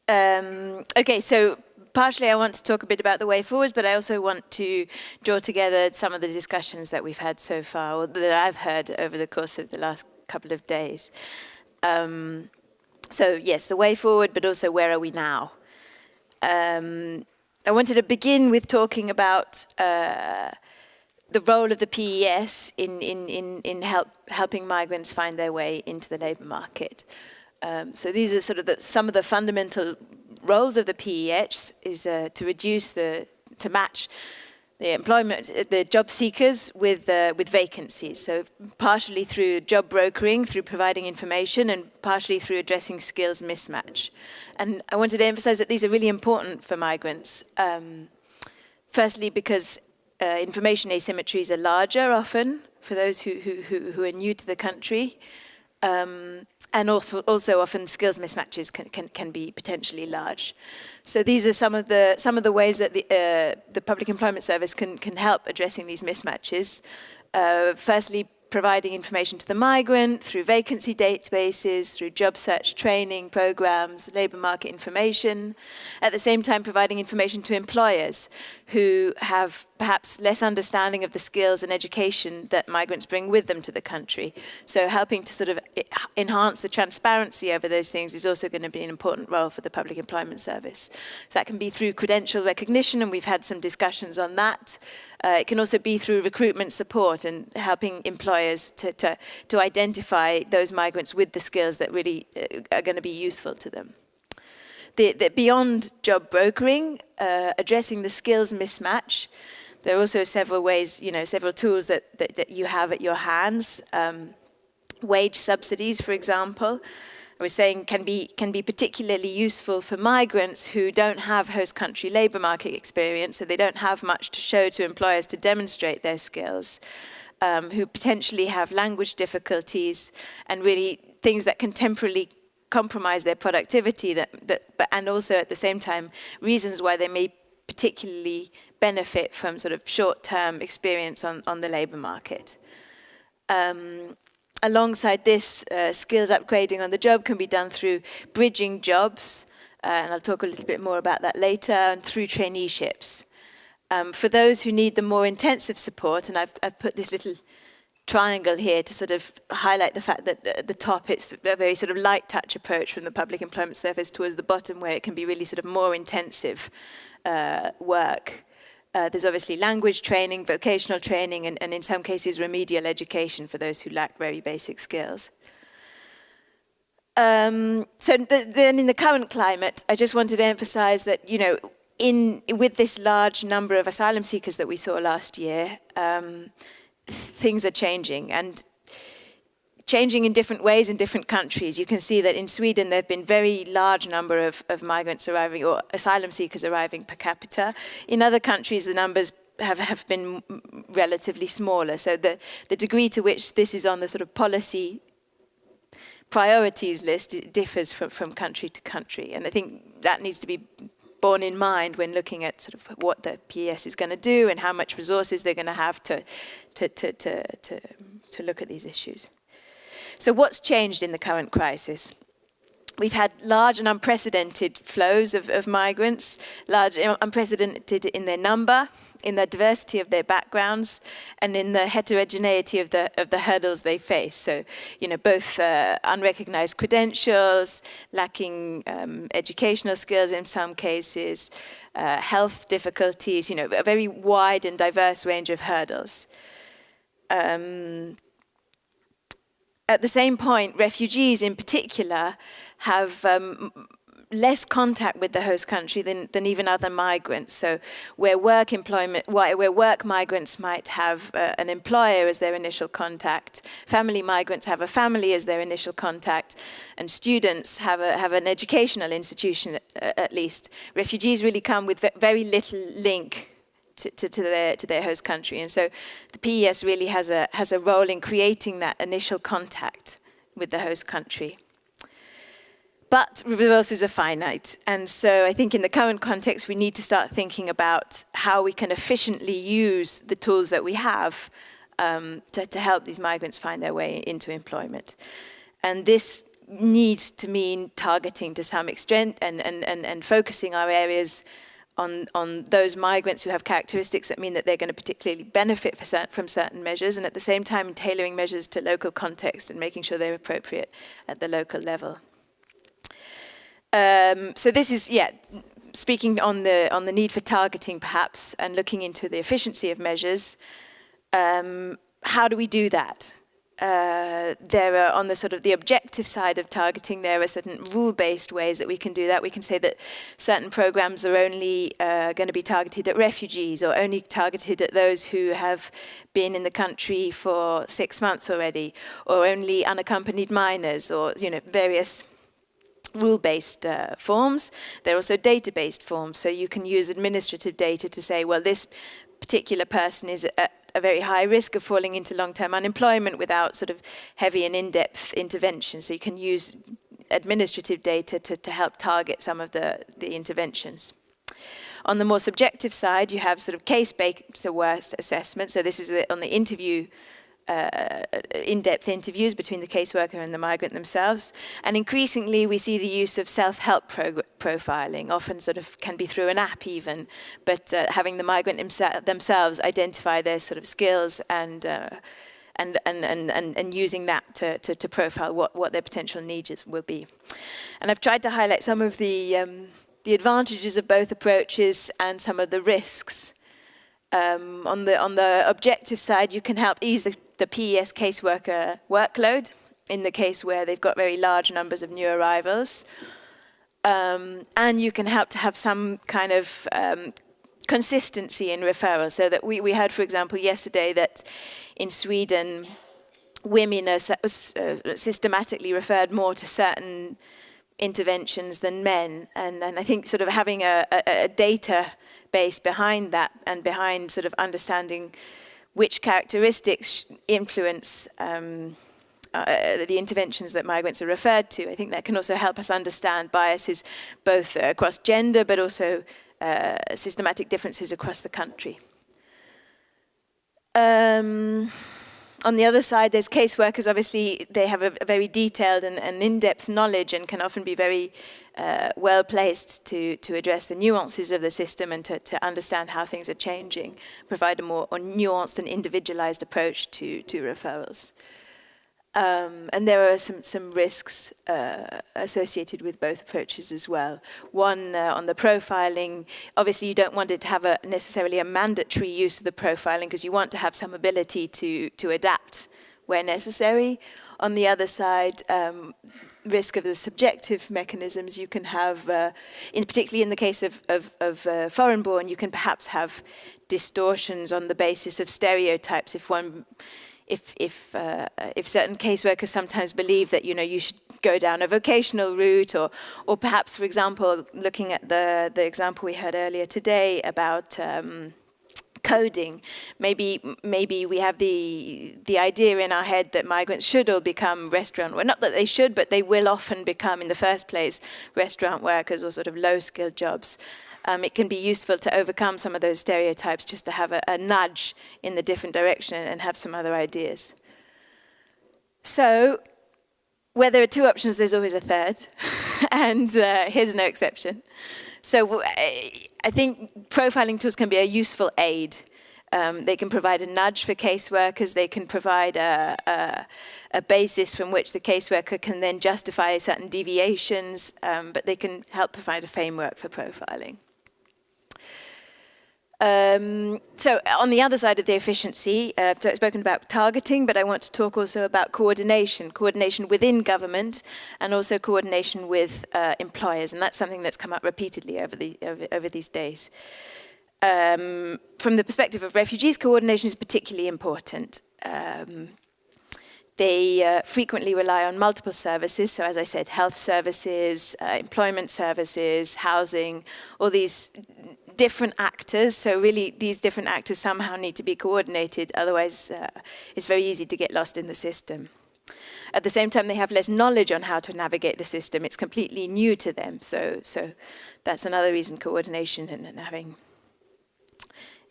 Okay, so partially I want to talk a bit about the way forwards, but I also want to draw together some of the discussions that we've had so far, or that I've heard over the course of the last couple of days. So yes, the way forward, but also where are we now? I wanted to begin with talking about the role of the PES in helping migrants find their way into the labour market. So these are sort of some of the fundamental roles of the PES is to match the job seekers with vacancies. So partially through job brokering, through providing information, and partially through addressing skills mismatch. And I wanted to emphasize that these are really important for migrants. Firstly, because information asymmetries are larger often for those who are new to the country. And also often skills mismatches can be potentially large. So these are some of the ways that the Public Employment Service can help addressing these mismatches. Firstly, providing information to the migrant through vacancy databases, through job search training programs, labour market information. At the same time, providing information to employers who have perhaps less understanding of the skills and education that migrants bring with them to the country. So helping to sort of enhance the transparency over those things is also going to be an important role for the Public Employment Service. So that can be through credential recognition, and we've had some discussions on that. It can also be through recruitment support and helping employers to identify those migrants with the skills that really are going to be useful to them. Beyond job brokering, addressing the skills mismatch, there are also several ways, several tools that you have at your hands. Wage subsidies, for example, I was saying can be particularly useful for migrants who don't have host country labour market experience, so they don't have much to show to employers to demonstrate their skills, who potentially have language difficulties and really things that can temporarily compromise their productivity, and also at the same time reasons why they may particularly benefit from sort of short-term experience on the labour market. Alongside this, skills upgrading on the job can be done through bridging jobs, and I'll talk a little bit more about that later, and through traineeships. For those who need the more intensive support, and I've put this little triangle here to sort of highlight the fact that at the top it's a very sort of light touch approach from the Public Employment Service towards the bottom where it can be really sort of more intensive work. There's obviously language training, vocational training, and in some cases remedial education for those who lack very basic skills. So then in the current climate, I just wanted to emphasize that, with this large number of asylum seekers that we saw last year, things are changing, and changing in different ways in different countries. You can see that in Sweden there have been very large number of migrants arriving, or asylum seekers arriving per capita. In other countries the numbers have been relatively smaller. So the degree to which this is on the sort of policy priorities list, it differs from country to country. And I think that needs to be borne in mind when looking at sort of what the PES is going to do and how much resources they're going to have to look at these issues. So what's changed in the current crisis? We've had large and unprecedented flows of migrants, large, unprecedented in their number, in the diversity of their backgrounds, and in the heterogeneity of the hurdles they face. So, both unrecognized credentials, lacking educational skills in some cases, health difficulties, a very wide and diverse range of hurdles. At the same point, refugees in particular have less contact with the host country than even other migrants. So where work migrants might have an employer as their initial contact, family migrants have a family as their initial contact, and students have an educational institution at least. Refugees really come with very little link to their host country, and so the PES really has a role in creating that initial contact with the host country. But resources are finite, and so I think in the current context we need to start thinking about how we can efficiently use the tools that we have to help these migrants find their way into employment. And this needs to mean targeting to some extent and focusing our areas on those migrants who have characteristics that mean that they're going to particularly benefit from certain measures, and at the same time tailoring measures to local context and making sure they're appropriate at the local level. So this is, speaking on the need for targeting perhaps, and looking into the efficiency of measures. How do we do that? There are, on the sort of the objective side of targeting, there are certain rule-based ways that we can do that. We can say that certain programs are only going to be targeted at refugees, or only targeted at those who have been in the country for 6 months already, or only unaccompanied minors, or various rule-based forms. There are also data-based forms, so you can use administrative data to say, well, this particular person is at a very high risk of falling into long-term unemployment without sort of heavy and in-depth intervention. So you can use administrative data to help target some of the interventions. On the more subjective side, you have sort of case-based assessment. So this is on the interview, in-depth interviews between the caseworker and the migrant themselves. And increasingly, we see the use of self-help profiling, often sort of can be through an app even, but having the migrant themselves identify their sort of skills and using that to profile what their potential needs will be. And I've tried to highlight some of the advantages of both approaches and some of the risks. On the objective side, you can help ease the PES caseworker workload in the case where they've got very large numbers of new arrivals. And you can help to have some kind of consistency in referral, so that we heard, for example, yesterday that in Sweden, women are systematically referred more to certain interventions than men. And I think sort of having a data base behind that, and behind sort of understanding which characteristics influence the interventions that migrants are referred to. I think that can also help us understand biases both across gender, but also systematic differences across the country. On the other side, there's caseworkers. Obviously, they have a very detailed and in-depth knowledge, and can often be very well placed to address the nuances of the system and to understand how things are changing, provide a more nuanced and individualized approach to referrals. And there are some risks associated with both approaches as well. One, on the profiling, obviously you don't want it to have necessarily a mandatory use of the profiling, because you want to have some ability to adapt where necessary. On the other side, risk of the subjective mechanisms, you can have, particularly in the case of foreign-born, you can perhaps have distortions on the basis of stereotypes. If certain caseworkers sometimes believe that you should go down a vocational route, or perhaps, for example, looking at the example we heard earlier today about coding, maybe we have the idea in our head that migrants should all become restaurant, well, not that they should, but they will often become in the first place restaurant workers or sort of low-skilled jobs. It can be useful to overcome some of those stereotypes, just to have a nudge in the different direction and have some other ideas. So, where there are two options, there's always a third, and here's no exception. So I think profiling tools can be a useful aid. They can provide a nudge for caseworkers. They can provide a basis from which the caseworker can then justify certain deviations, but they can help provide a framework for profiling. So on the other side of the efficiency, I've spoken about targeting, but I want to talk also about coordination within government, and also coordination with employers, and that's something that's come up repeatedly over these days. From the perspective of refugees, coordination is particularly important. They frequently rely on multiple services, so as I said, health services, employment services, housing, all these different actors. So really, these different actors somehow need to be coordinated, otherwise it's very easy to get lost in the system. At the same time, they have less knowledge on how to navigate the system. It's completely new to them, so that's another reason coordination and having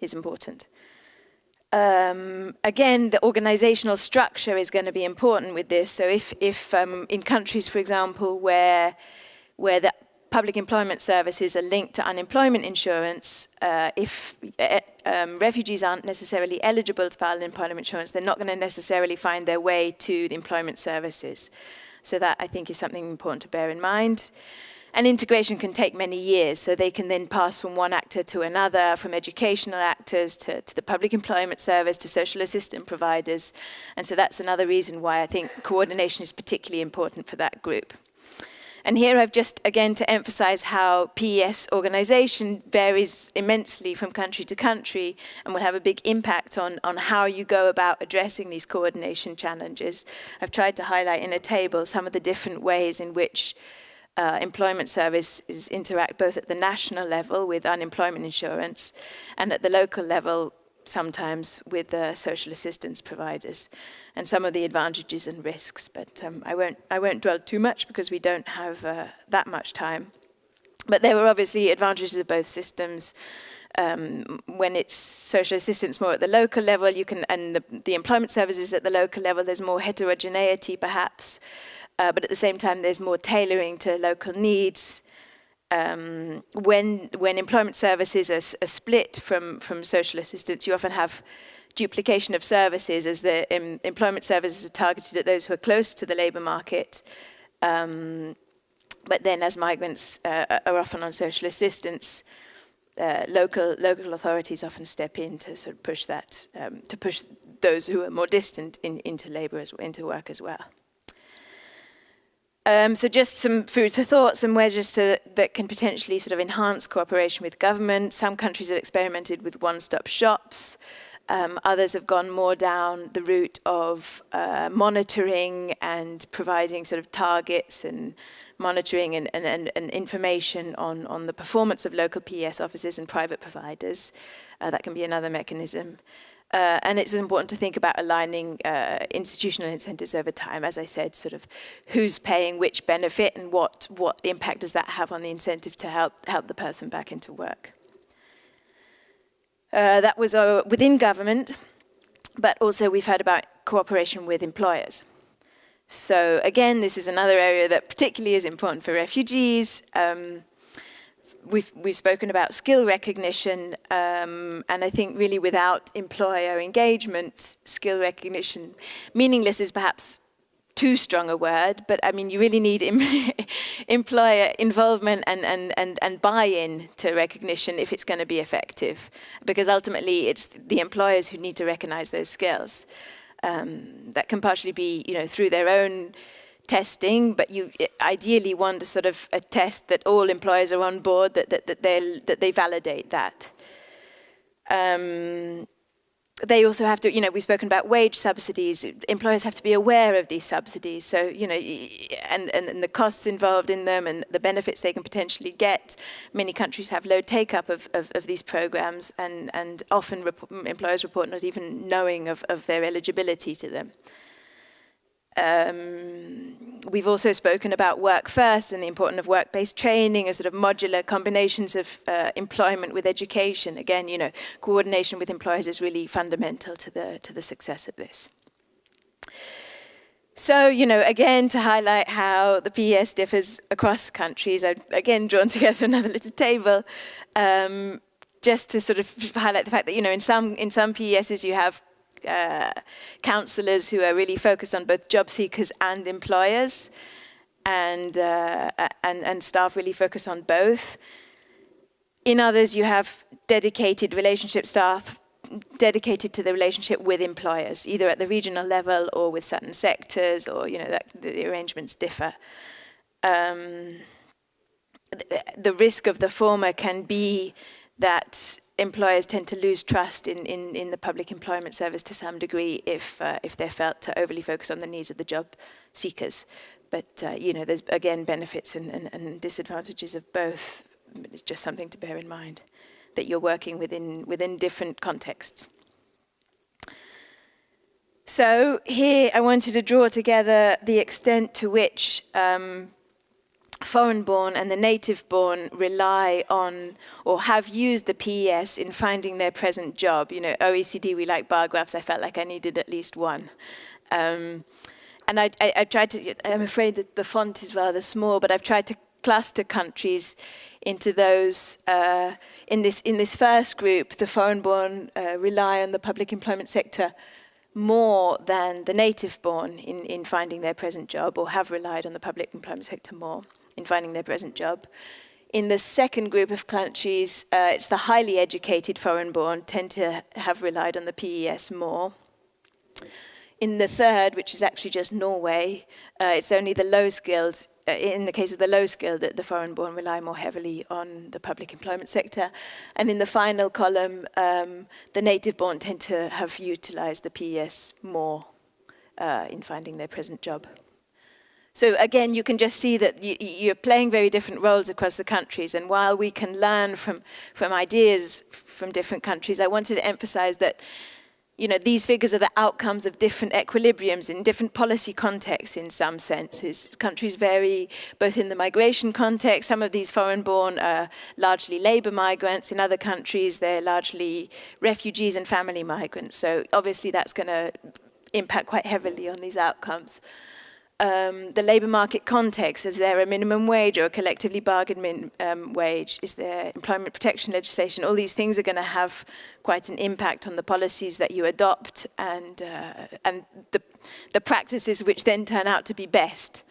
is important. Again, the organizational structure is going to be important with this. So if in countries, for example, where the public employment services are linked to unemployment insurance, if refugees aren't necessarily eligible to file unemployment insurance, they're not going to necessarily find their way to the employment services. So that, I think, is something important to bear in mind. And integration can take many years, so they can then pass from one actor to another, from educational actors to the public employment service to social assistance providers. And so that's another reason why I think coordination is particularly important for that group. And here I've just, again, to emphasize how PES organization varies immensely from country to country and will have a big impact on how you go about addressing these coordination challenges. I've tried to highlight in a table some of the different ways in which employment services interact both at the national level with unemployment insurance and at the local level sometimes with social assistance providers, and some of the advantages and risks. But I won't dwell too much because we don't have that much time. But there were obviously advantages of both systems. When it's social assistance more at the local level, you can, and the employment services at the local level, there's more heterogeneity perhaps. But at the same time, there's more tailoring to local needs. When employment services are split from social assistance, you often have duplication of services as the employment services are targeted at those who are close to the labour market. But then as migrants are often on social assistance, local authorities often step in to sort of push that, to push those who are more distant into labour, into work as well. So just some food for thought, some measures that can potentially sort of enhance cooperation with government. Some countries have experimented with one-stop shops. Others have gone more down the route of monitoring and providing sort of targets and monitoring and information on the performance of local PES offices and private providers. That can be another mechanism. And it's important to think about aligning institutional incentives over time. As I said, sort of who's paying which benefit and what impact does that have on the incentive to help the person back into work. That was within government, but also we've heard about cooperation with employers. So again, this is another area that particularly is important for refugees. We've spoken about skill recognition, and I think really without employer engagement, skill recognition, meaningless is perhaps too strong a word, but I mean you really need employer involvement and buy-in to recognition if it's going to be effective, because ultimately it's the employers who need to recognize those skills. That can partially be, through their own testing, but you ideally want a sort of a test that all employers are on board, that they validate that. They also have to, we've spoken about wage subsidies. Employers have to be aware of these subsidies, so and the costs involved in them and the benefits they can potentially get. Many countries have low take-up of these programs, and often employers report not even knowing of their eligibility to them. We've also spoken about work first and the importance of work-based training as sort of modular combinations of employment with education. Again, coordination with employers is really fundamental to the success of this. So, again, to highlight how the PES differs across the countries, I've again drawn together another little table, just to sort of highlight the fact that, in some PESs you have counsellors who are really focused on both job seekers and employers, and staff really focus on both. In others, you have dedicated relationship staff dedicated to the relationship with employers, either at the regional level or with certain sectors, or the arrangements differ. The risk of the former can be that employers tend to lose trust in the public employment service to some degree if they're felt to overly focus on the needs of the job seekers. But there's again benefits and disadvantages of both. It's just something to bear in mind, that you're working within different contexts. So here I wanted to draw together the extent to which foreign-born and the native-born rely on or have used the PES in finding their present job. You know, OECD, we like bar graphs. I felt like I needed at least one. And I tried to, I'm afraid that the font is rather small, but I've tried to cluster countries into those. In this first group, the foreign-born rely on the public employment sector more than the native-born in finding their present job, or have relied on the public employment sector more in finding their present job. In the second group of countries, it's the highly educated foreign-born tend to have relied on the PES more. In the third, which is actually just Norway, it's only the low-skilled, in the case of the low-skilled, that the foreign-born rely more heavily on the public employment sector. And in the final column, the native-born tend to have utilized the PES more in finding their present job. So again, you can just see that you're playing very different roles across the countries. And while we can learn from ideas from different countries, I wanted to emphasize that, you know, these figures are the outcomes of different equilibriums in different policy contexts in some senses. Countries vary both in the migration context. Some of these foreign-born are largely labor migrants. In other countries, they're largely refugees and family migrants. So obviously that's going to impact quite heavily on these outcomes. The labour market context, is there a minimum wage or a collectively bargained wage? Is there employment protection legislation? All these things are going to have quite an impact on the policies that you adopt and the practices which then turn out to be best.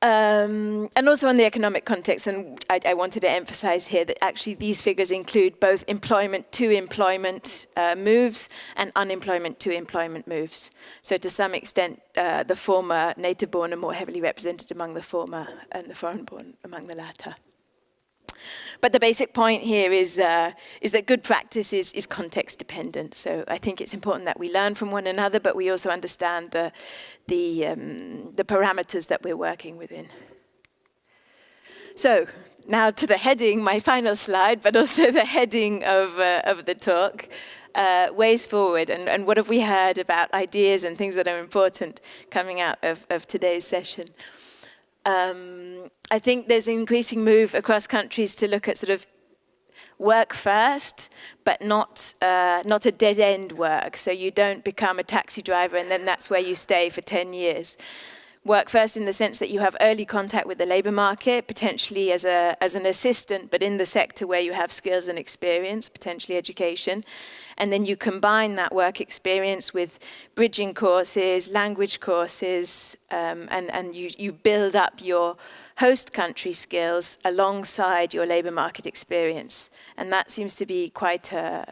And also on the economic context, and I wanted to emphasize here that actually these figures include both employment to employment moves and unemployment to employment moves. So to some extent, the former native-born are more heavily represented among the former and the foreign-born among the latter. But the basic point here is that good practice is context dependent. So I think it's important that we learn from one another, but we also understand the parameters that we're working within. So now to the heading, my final slide, but also the heading of the talk, ways forward, and what have we heard about ideas and things that are important coming out of today's session. I think there's an increasing move across countries to look at sort of work first, but not a dead-end work. So you don't become a taxi driver and then that's where you stay for 10 years. Work first in the sense that you have early contact with the labour market, potentially as an assistant, but in the sector where you have skills and experience, potentially education. And then you combine that work experience with bridging courses, language courses, and you build up your host country skills alongside your labour market experience. And that seems to be quite a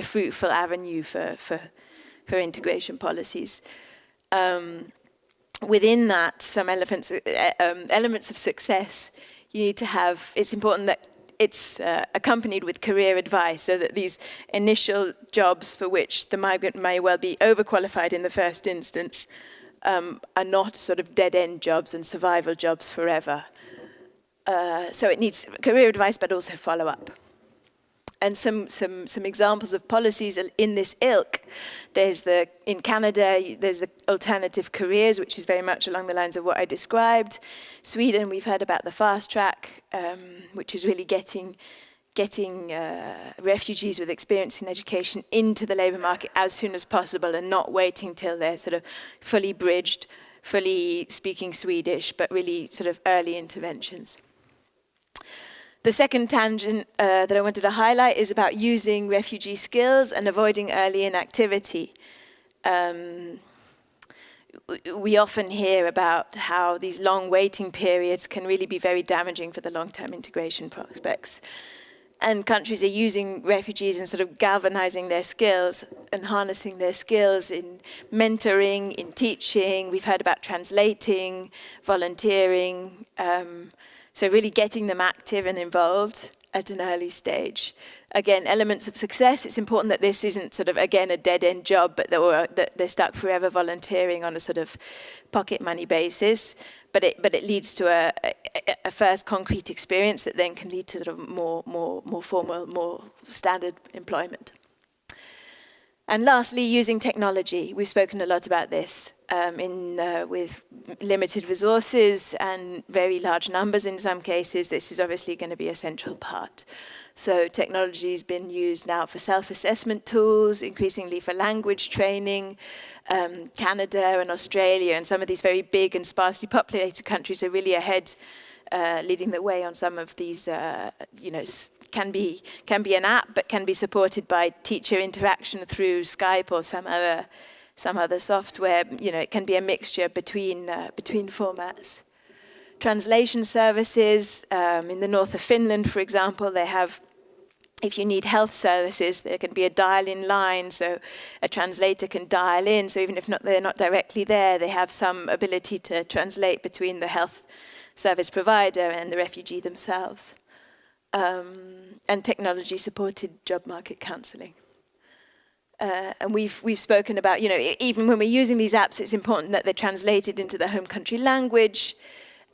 fruitful avenue for integration policies. Within that, some elements of success, you need to have, it's important that it's accompanied with career advice, so that these initial jobs for which the migrant may well be overqualified in the first instance are not sort of dead-end jobs and survival jobs forever. So it needs career advice, but also follow-up. And some examples of policies in this ilk. In Canada, there's the alternative careers, which is very much along the lines of what I described. Sweden, we've heard about the fast track, which is really getting refugees with experience in education into the labour market as soon as possible and not waiting till they're sort of fully bridged, fully speaking Swedish, but really sort of early interventions. The second tangent that I wanted to highlight is about using refugee skills and avoiding early inactivity. We often hear about how these long waiting periods can really be very damaging for the long-term integration prospects. And countries are using refugees and sort of galvanizing their skills and harnessing their skills in mentoring, in teaching. We've heard about translating, volunteering, so really getting them active and involved at an early stage. Again, elements of success, it's important that this isn't sort of, again, a dead-end job, but that they're stuck forever volunteering on a sort of pocket money basis. But it leads to a first concrete experience that then can lead to sort of more formal, more standard employment. And lastly, using technology. We've spoken a lot about this. with limited resources and very large numbers in some cases, this is obviously going to be a central part. So technology has been used now for self-assessment tools, increasingly for language training. Canada and Australia and some of these very big and sparsely populated countries are really ahead, leading the way on some of these, can be an app, but can be supported by teacher interaction through Skype or some other software. It can be a mixture between formats. Translation services, in the north of Finland, for example, they have, if you need health services, there can be a dial-in line, so a translator can dial in, so even if they're not directly there, they have some ability to translate between the health service provider and the refugee themselves. And technology-supported job market counselling. And we've spoken about, even when we're using these apps, it's important that they're translated into the home country language,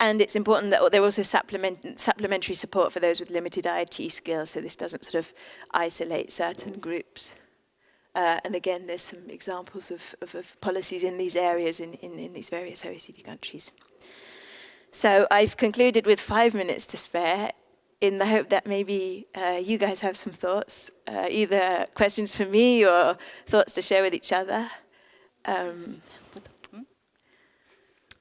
and it's important that they're also supplementary support for those with limited IT skills, so this doesn't sort of isolate certain groups. And again, there's some examples of policies in these areas in these various OECD countries. So I've concluded with 5 minutes to spare, in the hope that maybe you guys have some thoughts, either questions for me or thoughts to share with each other.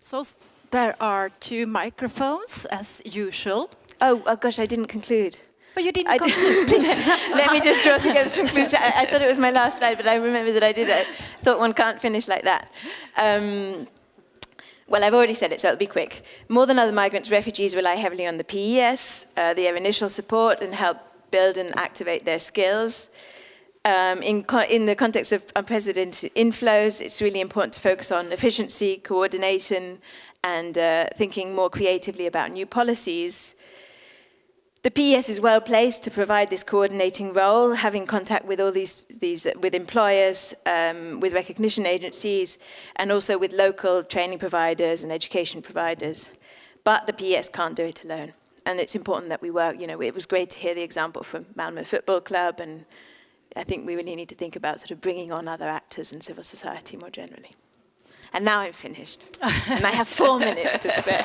So there are 2 microphones, as usual. Oh gosh, I didn't conclude. But you didn't conclude, please. Let me just draw together some conclusions. I thought it was my last slide, but I remember that I did it. Thought one can't finish like that. Well, I've already said it, so it'll be quick. More than other migrants, refugees rely heavily on the PES, their initial support, and help build and activate their skills. In the context of unprecedented inflows, it's really important to focus on efficiency, coordination, and thinking more creatively about new policies. The PES is well placed to provide this coordinating role, having contact with all these with employers, with recognition agencies, and also with local training providers and education providers. But the PES can't do it alone, and it's important that we work. It was great to hear the example from Malmö Football Club, and I think we really need to think about sort of bringing on other actors and civil society more generally. And now I'm finished, and I have 4 minutes to spare.